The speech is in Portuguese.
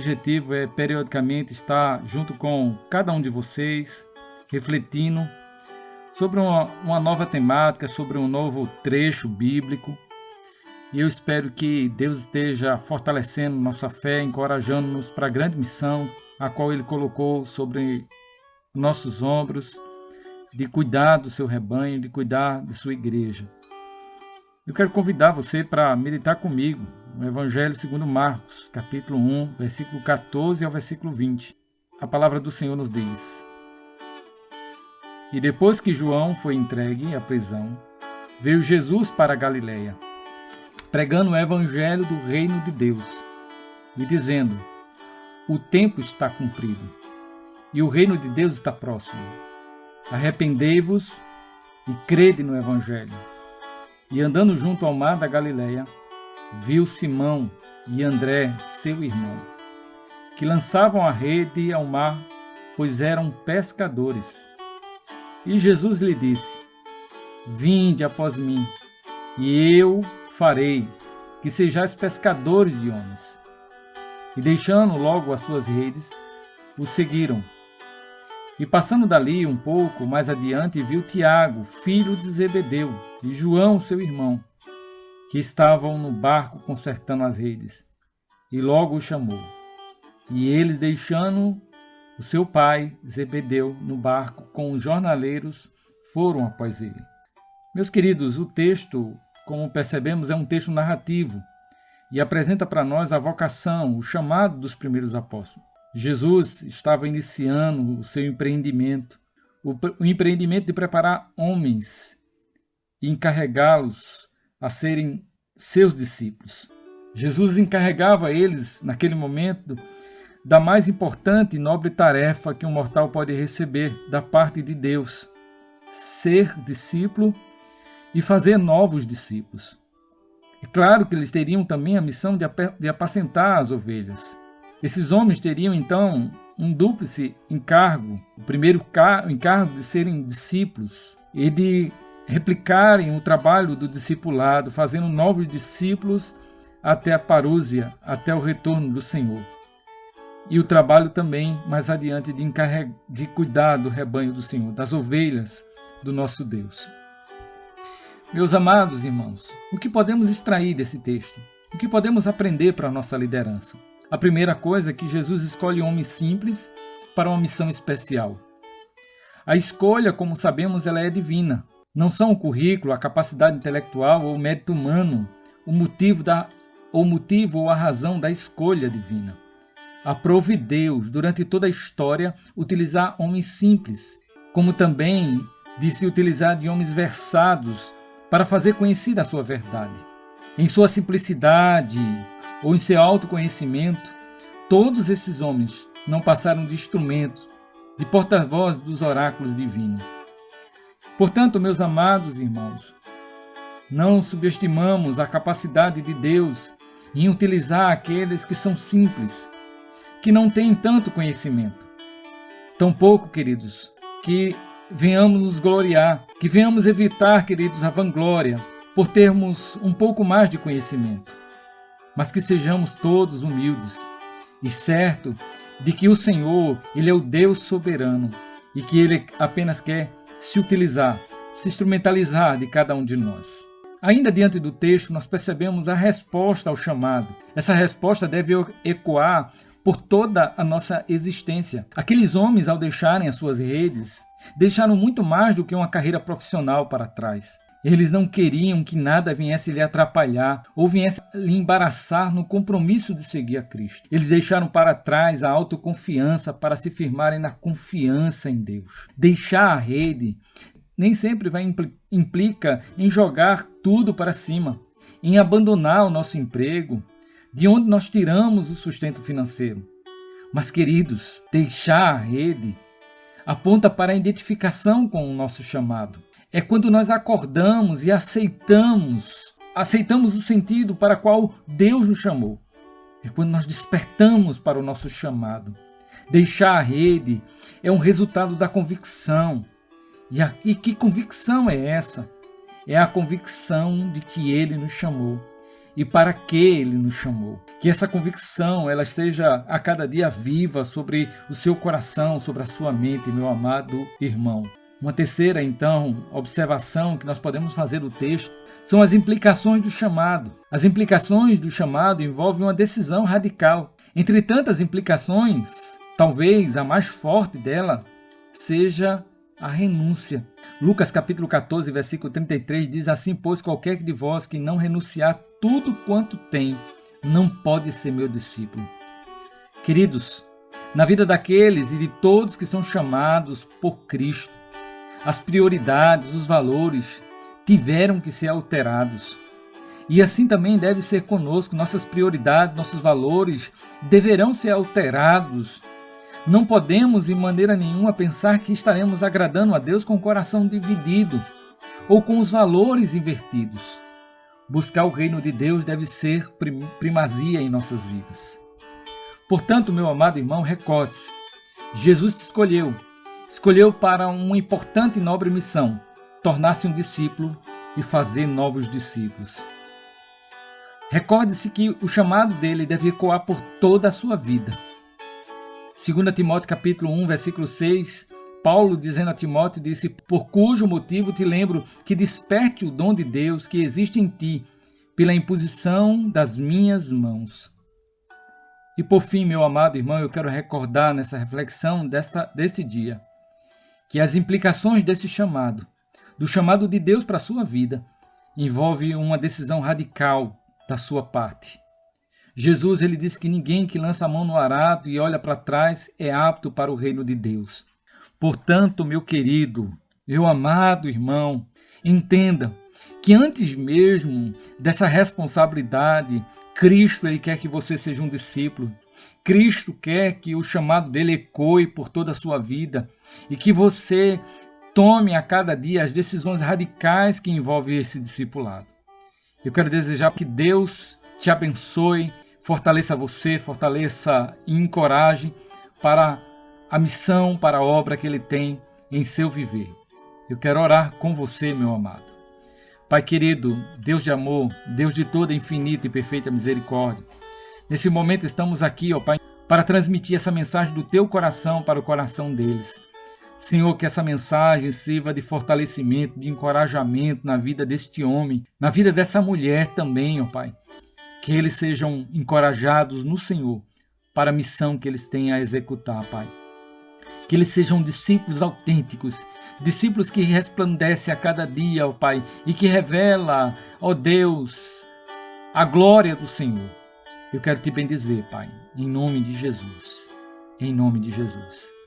objetivo é periodicamente estar junto com cada um de vocês, refletindo sobre uma nova temática, sobre um novo trecho bíblico. E eu espero que Deus esteja fortalecendo nossa fé, encorajando-nos para a grande missão a qual Ele colocou sobre nossos ombros, de cuidar do seu rebanho, de cuidar de sua igreja. Eu quero convidar você para meditar comigo no Evangelho segundo Marcos, capítulo 1, versículo 14 ao versículo 20. A palavra do Senhor nos diz: E depois que João foi entregue à prisão, veio Jesus para a Galiléia, pregando o Evangelho do reino de Deus, e dizendo: O tempo está cumprido, e o reino de Deus está próximo. Arrependei-vos e crede no Evangelho. E andando junto ao mar da Galiléia, viu Simão e André, seu irmão, que lançavam a rede ao mar, pois eram pescadores. E Jesus lhe disse: Vinde após mim, e eu farei que sejais pescadores de homens. E deixando logo as suas redes, o seguiram. E passando dali um pouco mais adiante, viu Tiago, filho de Zebedeu, e João, seu irmão, que estavam no barco consertando as redes. E logo o chamou. E eles, deixando o seu pai, Zebedeu, no barco com os jornaleiros, foram após ele. Meus queridos, o texto, como percebemos, é um texto narrativo e apresenta para nós a vocação, o chamado dos primeiros apóstolos. Jesus estava iniciando o seu empreendimento, o empreendimento de preparar homens e encarregá-los a serem seus discípulos. Jesus encarregava eles, naquele momento, da mais importante e nobre tarefa que um mortal pode receber da parte de Deus: ser discípulo e fazer novos discípulos. É claro que eles teriam também a missão de apacentar as ovelhas. Esses homens teriam, então, um dúplice encargo. O primeiro encargo de serem discípulos e de replicarem o trabalho do discipulado, fazendo novos discípulos até a parúzia, até o retorno do Senhor. E o trabalho também, mais adiante, de cuidar do rebanho do Senhor, das ovelhas do nosso Deus. Meus amados irmãos, o que podemos extrair desse texto? O que podemos aprender para a nossa liderança? A primeira coisa é que Jesus escolhe homens simples para uma missão especial. A escolha, como sabemos, ela é divina. Não são o currículo, a capacidade intelectual ou o mérito humano o motivo ou a razão da escolha divina. Aprove Deus, durante toda a história, utilizar homens simples, como também de se utilizar de homens versados para fazer conhecida a sua verdade. Em sua simplicidade ou em seu autoconhecimento, todos esses homens não passaram de instrumentos, de porta-voz dos oráculos divinos. Portanto, meus amados irmãos, não subestimamos a capacidade de Deus em utilizar aqueles que são simples, que não têm tanto conhecimento. Tampouco, queridos, que venhamos nos gloriar, que venhamos evitar, queridos, a vanglória por termos um pouco mais de conhecimento, mas que sejamos todos humildes e certo de que o Senhor, Ele é o Deus soberano e que Ele apenas quer se utilizar, se instrumentalizar de cada um de nós. Ainda diante do texto, nós percebemos a resposta ao chamado. Essa resposta deve ecoar por toda a nossa existência. Aqueles homens, ao deixarem as suas redes, deixaram muito mais do que uma carreira profissional para trás. Eles não queriam que nada viesse lhe atrapalhar ou viesse lhe embaraçar no compromisso de seguir a Cristo. Eles deixaram para trás a autoconfiança para se firmarem na confiança em Deus. Deixar a rede nem sempre implica em jogar tudo para cima, em abandonar o nosso emprego, de onde nós tiramos o sustento financeiro. Mas, queridos, deixar a rede aponta para a identificação com o nosso chamado. É quando nós acordamos e aceitamos o sentido para qual Deus nos chamou. É quando nós despertamos para o nosso chamado. Deixar a rede é um resultado da convicção. E que convicção é essa? É a convicção de que Ele nos chamou e para que Ele nos chamou. Que essa convicção ela esteja a cada dia viva sobre o seu coração, sobre a sua mente, meu amado irmão. Uma terceira, então, observação que nós podemos fazer do texto são as implicações do chamado. As implicações do chamado envolvem uma decisão radical. Entre tantas implicações, talvez a mais forte dela seja a renúncia. Lucas capítulo 14, versículo 33 diz assim: pois qualquer de vós que não renunciar tudo quanto tem, não pode ser meu discípulo. Queridos, na vida daqueles e de todos que são chamados por Cristo, as prioridades, os valores tiveram que ser alterados. E assim também deve ser conosco. Nossas prioridades, nossos valores deverão ser alterados. Não podemos, de maneira nenhuma, pensar que estaremos agradando a Deus com o coração dividido ou com os valores invertidos. Buscar o reino de Deus deve ser primazia em nossas vidas. Portanto, meu amado irmão, recorde-se. Jesus te escolheu para uma importante e nobre missão, tornar-se um discípulo e fazer novos discípulos. Recorde-se que o chamado dele deve ecoar por toda a sua vida. 2 Timóteo capítulo 1, versículo 6, Paulo dizendo a Timóteo, disse: por cujo motivo te lembro que desperte o dom de Deus que existe em ti, pela imposição das minhas mãos. E por fim, meu amado irmão, eu quero recordar nessa reflexão deste dia, que as implicações desse chamado, do chamado de Deus para a sua vida, envolve uma decisão radical da sua parte. Jesus, ele disse que ninguém que lança a mão no arado e olha para trás é apto para o reino de Deus. Portanto, meu querido, meu amado irmão, entenda que antes mesmo dessa responsabilidade, Cristo, ele quer que você seja um discípulo. Cristo quer que o chamado dele ecoe por toda a sua vida e que você tome a cada dia as decisões radicais que envolvem esse discipulado. Eu quero desejar que Deus te abençoe, fortaleça você, fortaleça e encoraje para a missão, para a obra que Ele tem em seu viver. Eu quero orar com você, meu amado. Pai querido, Deus de amor, Deus de toda infinita e perfeita misericórdia, nesse momento estamos aqui, ó Pai, para transmitir essa mensagem do Teu coração para o coração deles. Senhor, que essa mensagem sirva de fortalecimento, de encorajamento na vida deste homem, na vida dessa mulher também, ó Pai. Que eles sejam encorajados no Senhor para a missão que eles têm a executar, Pai. Que eles sejam discípulos autênticos, discípulos que resplandecem a cada dia, ó Pai, e que revela, ó Deus, a glória do Senhor. Eu quero te bendizer, Pai, em nome de Jesus. Em nome de Jesus.